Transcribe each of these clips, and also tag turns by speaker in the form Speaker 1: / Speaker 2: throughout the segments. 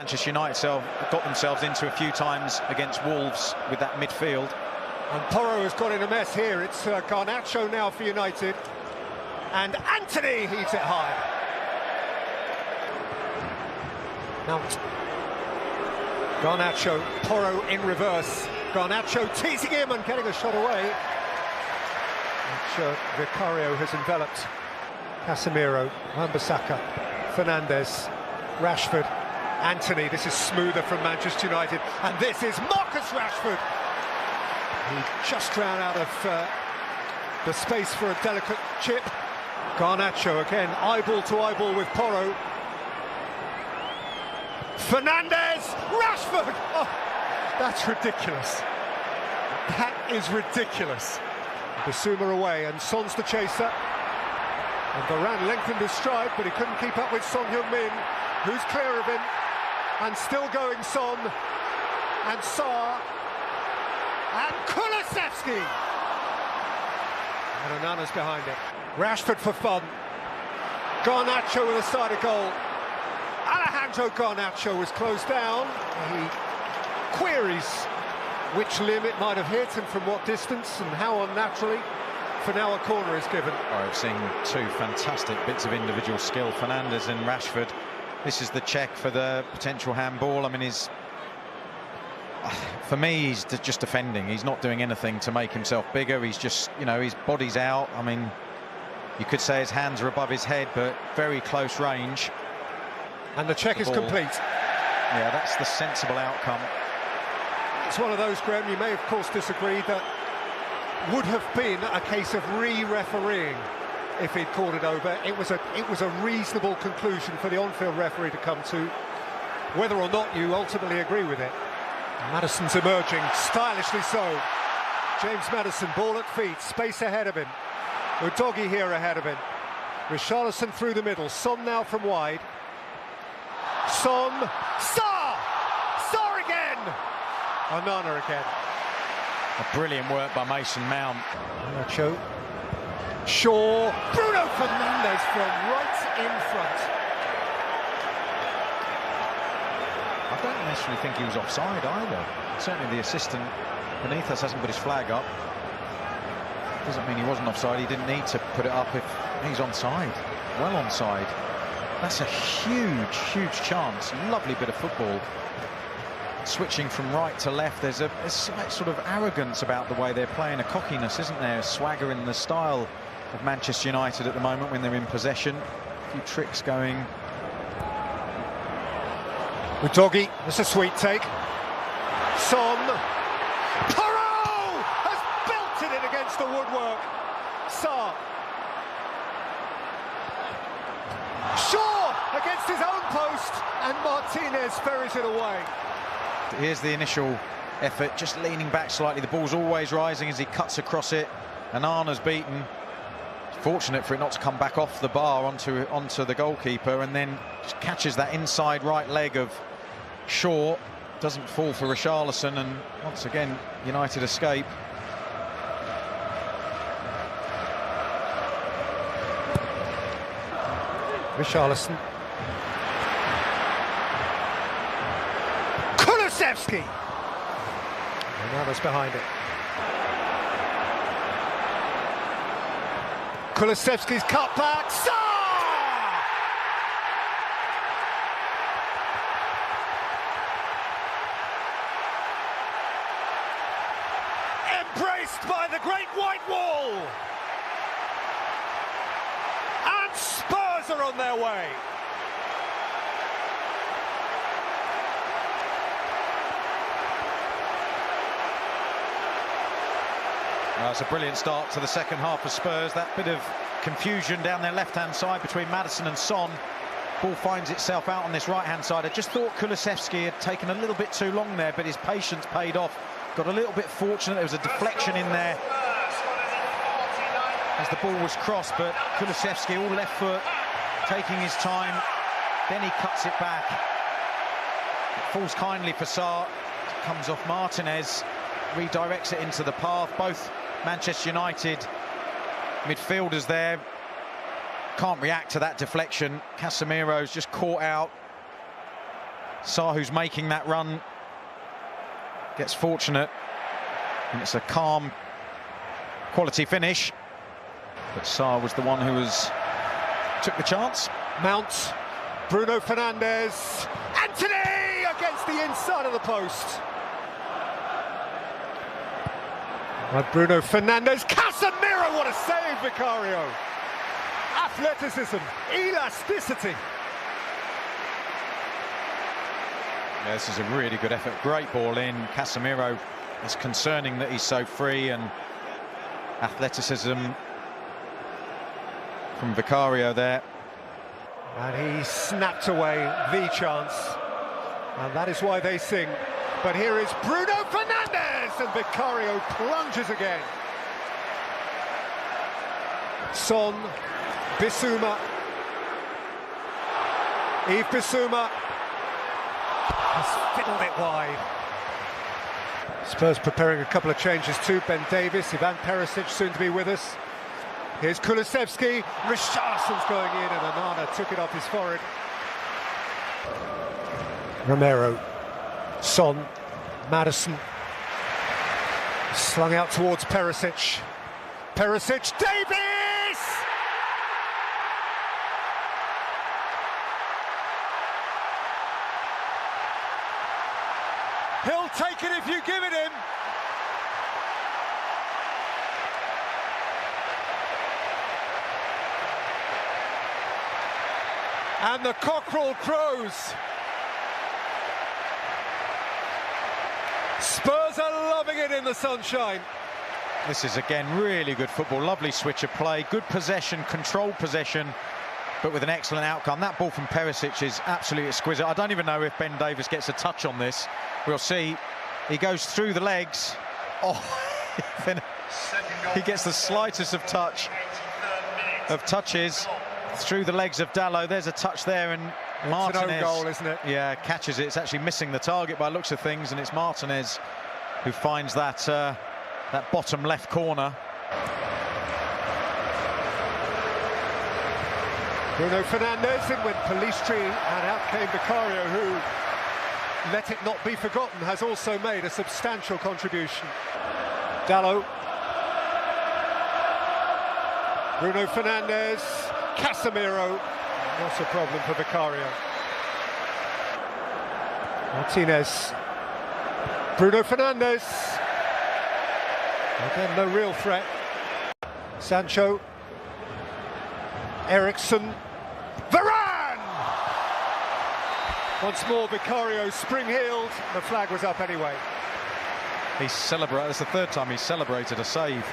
Speaker 1: Manchester United got themselves into a few times against Wolves with that midfield.
Speaker 2: And Porro has got in a mess here. It's Garnacho now for United. And Antony heaves it high. Now, Garnacho, Porro in reverse. Garnacho teasing him and getting a shot away. Which Vicario has enveloped. Casemiro, Wan-Bissaka, Fernandes, Rashford, Antony. This is smoother from Manchester United. And this is Marcus Rashford. He just ran out of the space for a delicate chip. Garnacho again, eyeball to eyeball with Porro. Fernandes, Rashford! Oh, that's ridiculous. That is ridiculous. Basuma away, and Son's the chaser. And Varane lengthened his stride, but he couldn't keep up with Son Heung-min, who's clear of him. And still going Son, and Sarr, and Kulusevski. And Onana's behind it. Rashford for fun. Garnacho with a side of goal. Alejandro Garnacho was closed down. He queries which limb it might have hit and from what distance and how unnaturally. For now a corner is given.
Speaker 1: I've seen two fantastic bits of individual skill, Fernandes and Rashford. This is the check for the potential handball. I mean, for me, he's just defending. He's not doing anything to make himself bigger. He's just, you know, his body's out. I mean, you could say his hands are above his head, but very close range.
Speaker 2: And the check is complete.
Speaker 1: Yeah, that's the sensible outcome.
Speaker 2: It's one of those, Graham, you may of course disagree, that would have been a case of re-refereeing if he'd called it over. It was a reasonable conclusion for the on-field referee to come to, whether or not you ultimately agree with it. Maddison's emerging, stylishly so. James Maddison, ball at feet, space ahead of him. Udogie here ahead of him. Richarlison through the middle, Son now from wide. Son, Sarr! Sarr again! Onana again.
Speaker 1: A brilliant work by Mason Mount.
Speaker 2: Nacho. Shaw. Bruno Fernandes from right in front.
Speaker 1: I don't necessarily think he was offside either. Certainly the assistant beneath us hasn't put his flag up. Doesn't mean he wasn't offside. He didn't need to put it up if he's onside. Well onside. That's a huge, huge chance. Lovely bit of football. Switching from right to left, there's a slight sort of arrogance about the way they're playing, a cockiness, isn't there? A swagger in the style of Manchester United at the moment when they're in possession. A few tricks going.
Speaker 2: Udogie, that's a sweet take. Son. Porro has belted it against the woodwork. Sarr. Shaw against his own post, and Martinez ferries it away.
Speaker 1: Here's the initial effort, just leaning back slightly. The ball's always rising as he cuts across it. Onana's beaten. Fortunate for it not to come back off the bar onto the goalkeeper, and then just catches that inside right leg of Shaw. Doesn't fall for Richarlison, and once again United escape.
Speaker 2: Richarlison. Kulusevski. And others behind it. Kulusevski's cut back. Sarr! Embraced by the Great White Wall. And Spurs are on their way.
Speaker 1: It's a brilliant start to the second half for Spurs. That bit of confusion down their left-hand side between Maddison and Son. Ball finds itself out on this right-hand side. I just thought Kulusevski had taken a little bit too long there, but his patience paid off. Got a little bit fortunate. There was a deflection in there as the ball was crossed, but Kulusevski all left foot, taking his time. Then he cuts it back. It falls kindly for Sarr. Comes off Martinez, redirects it into the path. Both Manchester United midfielders there can't react to that deflection. Casemiro's just caught out. Sarr, who's making that run, gets fortunate, and it's a calm, quality finish. But Sarr was the one who took the chance.
Speaker 2: Mount, Bruno Fernandes, Antony against the inside of the post. And Bruno Fernandes, Casemiro, what a save, Vicario. Athleticism, elasticity.
Speaker 1: Yeah, this is a really good effort, great ball in. Casemiro, it's concerning that he's so free, and athleticism from Vicario there.
Speaker 2: And he snapped away the chance, and that is why they sing. But here is Bruno Fernandes, and Vicario plunges again. Son, Bissouma. Yves Bissouma has fiddled it wide. Spurs preparing a couple of changes too. Ben Davies, Ivan Perisic soon to be with us. Here's Kulusevski, Richarlison's going in, and Onana took it off his forehead. Romero, Son, Maddison, slung out towards Perisic. Perisic, Davies! He'll take it if you give it him. And the cockerel crows. Spurs are loving it in the sunshine.
Speaker 1: This is again really good football, lovely switch of play, good possession, controlled possession, but with an excellent outcome. That ball from Perisic is absolutely exquisite. I don't even know if Ben Davies gets a touch on this. We'll see. He goes through the legs. Oh, he gets the slightest of touches through the legs of Dalot. There's a touch there, and Martinez,
Speaker 2: it's an own goal, isn't it?
Speaker 1: Yeah, catches it. It's actually missing the target by looks of things, and it's Martinez who finds that that bottom left corner.
Speaker 2: Bruno Fernandes, in went Pelistri, and out came Vicario, who, let it not be forgotten, has also made a substantial contribution. Dalot, Bruno Fernandes, Casemiro, not a problem for Vicario. Martinez, Bruno Fernandes, again no real threat. Sancho, Eriksen, Varane! Once more Vicario spring-heeled, the flag was up anyway.
Speaker 1: He celebrated, it's the third time he's celebrated a save,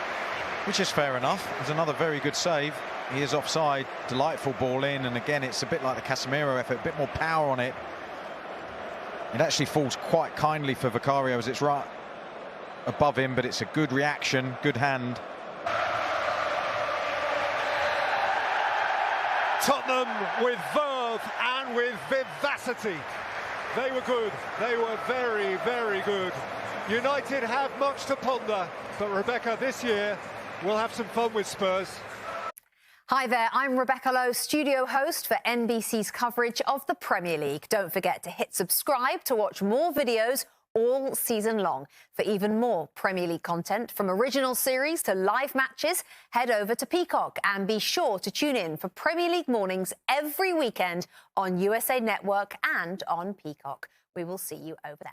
Speaker 1: which is fair enough. It was another very good save. He is offside, delightful ball in, and again it's a bit like the Casemiro effort, a bit more power on it. It actually falls quite kindly for Vicario as it's right above him, but it's a good reaction, good hand.
Speaker 2: Tottenham with verve and with vivacity. They were good, they were very, very good. United have much to ponder, but Rebecca, this year we'll have some fun with Spurs.
Speaker 3: Hi there, I'm Rebecca Lowe, studio host for NBC's coverage of the Premier League. Don't forget to hit subscribe to watch more videos all season long. For even more Premier League content, from original series to live matches, head over to Peacock and be sure to tune in for Premier League mornings every weekend on USA Network and on Peacock. We will see you over there.